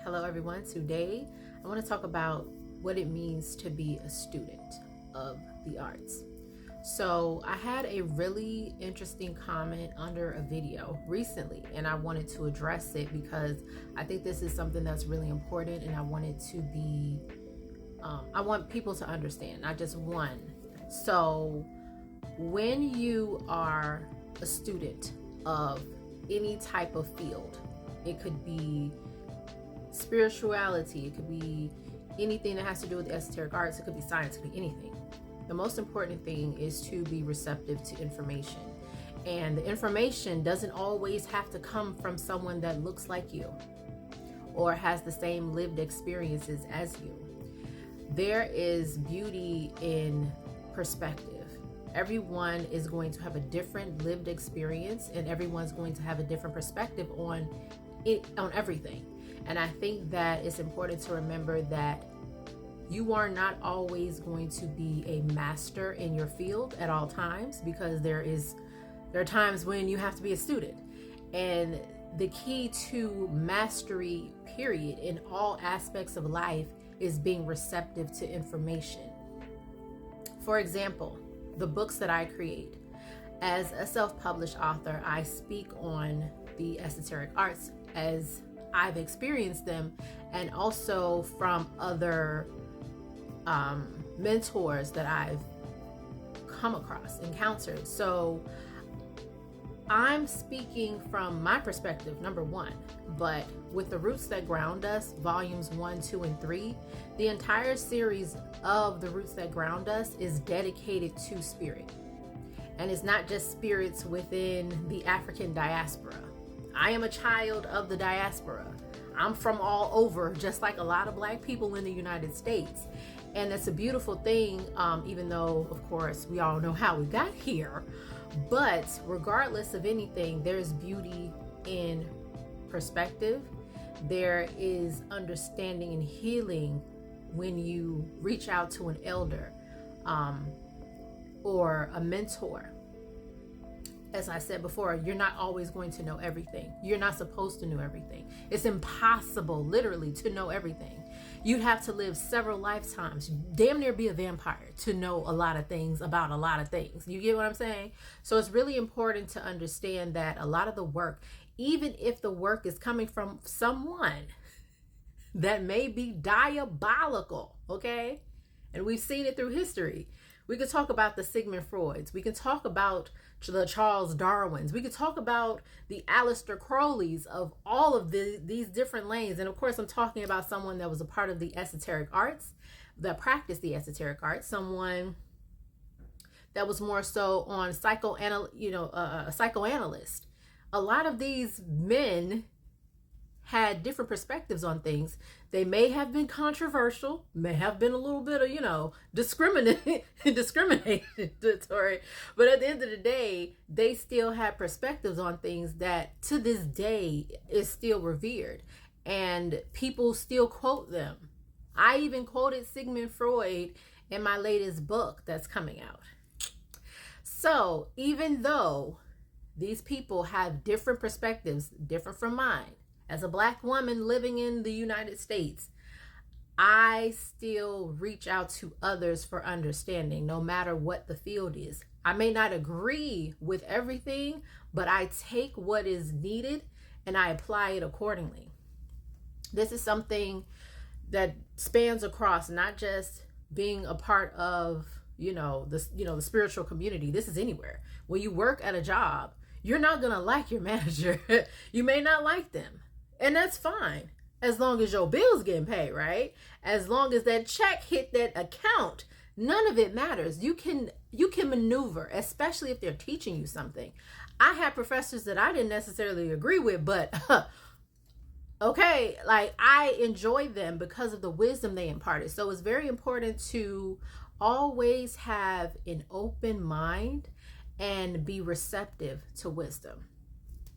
Hello everyone. Today I want to talk about what it means to be a student of the arts. So I had a really interesting comment under a video recently and I wanted to address it because I think this is something that's really important, and I want it to be I want people to understand, not just one. So when you are a student of any type of field, it could be spirituality, it could be anything that has to do with the esoteric arts, it could be science, it could be anything. The most important thing is to be receptive to information. And the information doesn't always have to come from someone that looks like you or has the same lived experiences as you. There is beauty in perspective. Everyone is going to have a different lived experience, and everyone's going to have a different perspective on it, on everything. And I think that it's important to remember that you are not always going to be a master in your field at all times, because there are times when you have to be a student. And the key to mastery, period, in all aspects of life is being receptive to information. For example, the books that I create. As a self-published author, I speak on the esoteric arts as I've experienced them, and also from other mentors that I've come across, encountered. So I'm speaking from my perspective, number one, but with The Roots That Ground Us, volumes 1, 2, and 3, the entire series of The Roots That Ground Us is dedicated to spirit. And it's not just spirits within the African diaspora. I am a child of the diaspora. I'm from all over, just like a lot of Black people in the United States. And it's a beautiful thing, even though, of course, we all know how we got here. But regardless of anything, there's beauty in perspective. There is understanding and healing when you reach out to an elder or a mentor. As I said before, you're not always going to know everything. You're not supposed to know everything. It's impossible, literally, to know everything. You'd have to live several lifetimes, damn near be a vampire, to know a lot of things about a lot of things. You get what I'm saying? So it's really important to understand that a lot of the work, even if the work is coming from someone that may be diabolical, okay? And we've seen it through history. We could talk about the Sigmund Freuds. We can talk about the Charles Darwins. We could talk about the Aleister Crowleys of all of these different lanes. And of course, I'm talking about someone that was a part of the esoteric arts, that practiced the esoteric arts, someone that was more so on a psychoanalyst. A lot of these men had different perspectives on things. They may have been controversial, may have been a little bit of, discriminatory, but at the end of the day, they still had perspectives on things that to this day is still revered, and people still quote them. I even quoted Sigmund Freud in my latest book that's coming out. So even though these people have different perspectives, different from mine, as a Black woman living in the United States, I still reach out to others for understanding, no matter what the field is. I may not agree with everything, but I take what is needed and I apply it accordingly. This is something that spans across not just being a part of, the spiritual community. This is anywhere. When you work at a job, you're not going to like your manager. You may not like them. And that's fine, as long as your bill's getting paid, right? As long as that check hit that account, none of it matters. You can maneuver, especially if they're teaching you something. I had professors that I didn't necessarily agree with, but okay, like I enjoyed them because of the wisdom they imparted. So it's very important to always have an open mind and be receptive to wisdom.